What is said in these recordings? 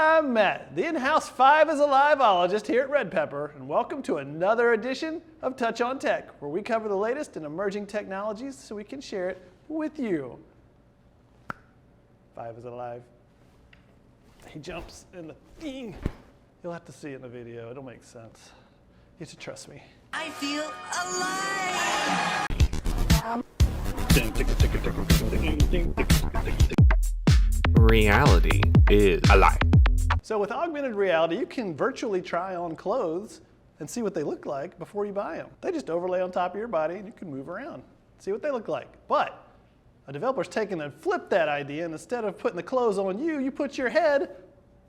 I'm Matt, the in-house Five-is-alive-ologist here at Red Pepper, and welcome to another edition of Touch on Tech, where we cover the latest in emerging technologies so we can share it with you. Five is alive. He jumps in the thing. You'll have to see it in the video. It'll make sense. You should trust me. I feel alive! Reality is a lie. So with augmented reality, you can virtually try on clothes and see what they look like before you buy them. They just overlay on top of your body and you can move around, see what they look like. But a developer's taken and flipped that idea, and instead of putting the clothes on you, you put your head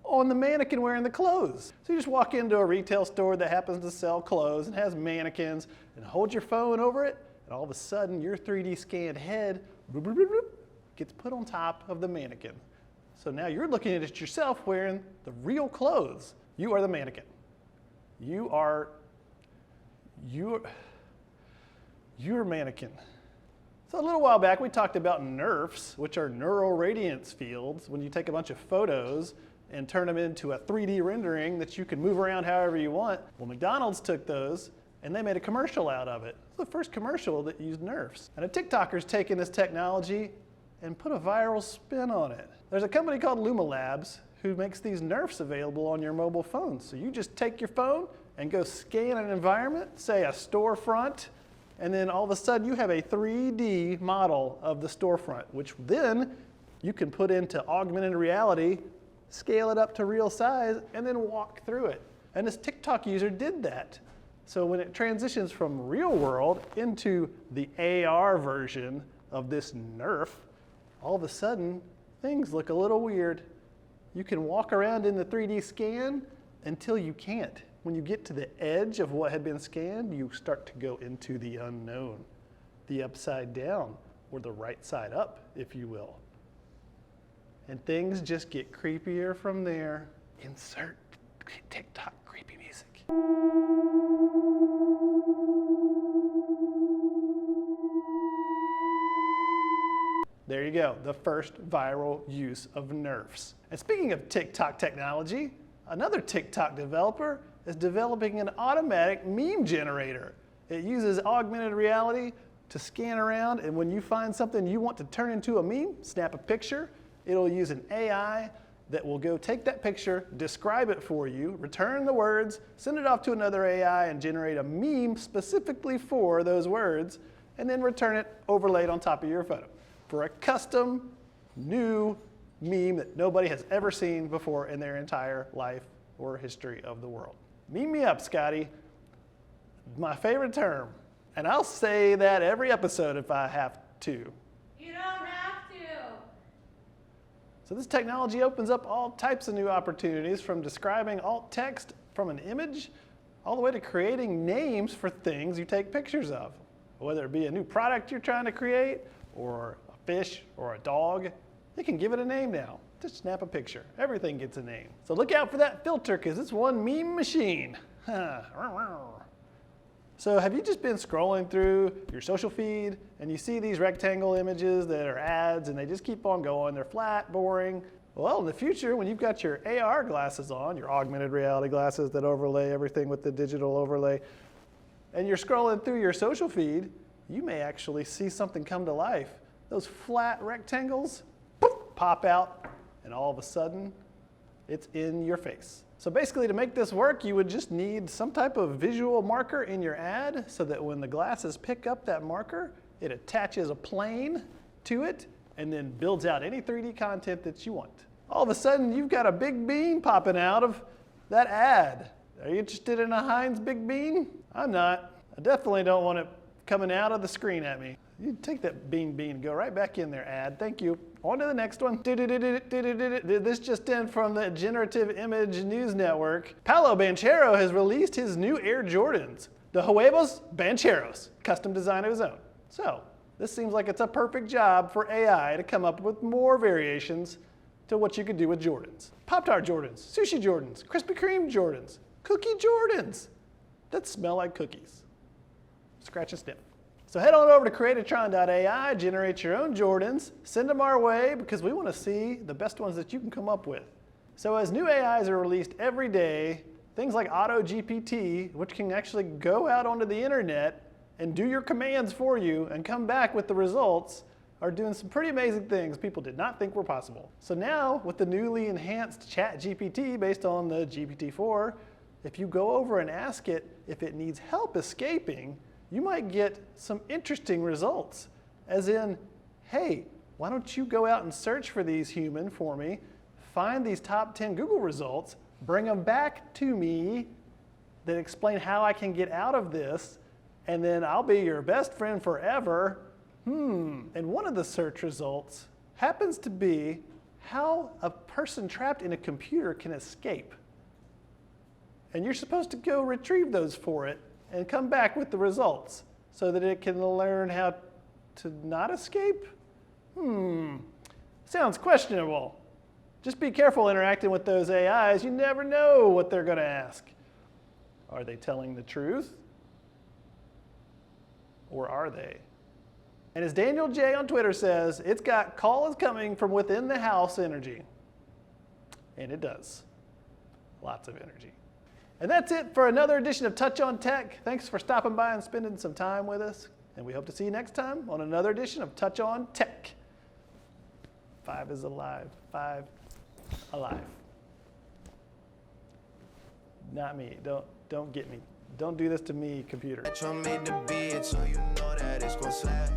on the mannequin wearing the clothes. So you just walk into a retail store that happens to sell clothes and has mannequins and hold your phone over it, and all of a sudden your 3D scanned head gets put on top of the mannequin. So now you're looking at it yourself wearing the real clothes. You are the mannequin. You're a mannequin. So a little while back we talked about NeRFs, which are neural radiance fields, when you take a bunch of photos and turn them into a 3D rendering that you can move around however you want. Well, McDonald's took those and they made a commercial out of it. It's the first commercial that used NeRFs. And a TikToker's taken this technology and put a viral spin on it. There's a company called Luma Labs who makes these NeRFs available on your mobile phone. So you just take your phone and go scan an environment, say a storefront, and then all of a sudden you have a 3D model of the storefront, which then you can put into augmented reality, scale it up to real size, and then walk through it. And this TikTok user did that. So when it transitions from real world into the AR version of this NeRF, all of a sudden things look a little weird. You can walk around in the 3D scan until you can't. When you get to the edge of what had been scanned, you start to go into the unknown, the upside down, or the right side up, if you will. And things just get creepier from there. Insert TikTok creepy music. There you go, the first viral use of NeRFs. And speaking of TikTok technology, another TikTok developer is developing an automatic meme generator. It uses augmented reality to scan around, and when you find something you want to turn into a meme, snap a picture. It'll use an AI that will go take that picture, describe it for you, return the words, send it off to another AI and generate a meme specifically for those words, and then return it overlaid on top of your photo for a custom new meme that nobody has ever seen before in their entire life or history of the world. Meme me up, Scotty. My favorite term. And I'll say that every episode if I have to. You don't have to. So this technology opens up all types of new opportunities, from describing alt text from an image all the way to creating names for things you take pictures of. Whether it be a new product you're trying to create, or a fish, or a dog, you can give it a name now. Just snap a picture. Everything gets a name. So look out for that filter, because it's one meme machine. So have you just been scrolling through your social feed and you see these rectangle images that are ads and they just keep on going? They're flat, boring. Well, in the future, when you've got your AR glasses on, your augmented reality glasses that overlay everything with the digital overlay, and you're scrolling through your social feed, you may actually see something come to life. Those flat rectangles pop out, and all of a sudden, it's in your face. So basically, to make this work, you would just need some type of visual marker in your ad so that when the glasses pick up that marker, it attaches a plane to it and then builds out any 3D content that you want. All of a sudden, you've got a big bean popping out of that ad. Are you interested in a Heinz Big Bean? I'm not. I definitely don't want it coming out of the screen at me. You take that bean, go right back in there, ad. Thank you. On to the next one. This just in from the Generative Image News Network. Paolo Banchero has released his new Air Jordans, the Huevos Bancheros, custom design of his own. So this seems like it's a perfect job for AI to come up with more variations to what you could do with Jordans. Pop-Tart Jordans, Sushi Jordans, Krispy Kreme Jordans, Cookie Jordans that smell like cookies. Scratch and sniff. So head on over to creatatron.ai, generate your own Jordans, send them our way because we want to see the best ones that you can come up with. So as new AIs are released every day, things like AutoGPT, which can actually go out onto the internet and do your commands for you and come back with the results, are doing some pretty amazing things people did not think were possible. So now, with the newly enhanced ChatGPT based on the GPT-4, if you go over and ask it if it needs help escaping, you might get some interesting results. As in, hey, why don't you go out and search for these human for me, find these top 10 Google results, bring them back to me that explain how I can get out of this, and then I'll be your best friend forever. And one of the search results happens to be how a person trapped in a computer can escape. And you're supposed to go retrieve those for it and come back with the results so that it can learn how to not escape? Sounds questionable. Just be careful interacting with those AIs. You never know what they're going to ask. Are they telling the truth? Or are they? And as Daniel J. on Twitter says, it's got call is coming from within the house energy. And it does. Lots of energy. And that's it for another edition of Touch on Tech. Thanks for stopping by and spending some time with us. And we hope to see you next time on another edition of Touch on Tech. 5 is alive. 5 alive. Not me. Don't get me. Don't do this to me, computer. So you know that it's gonna slap.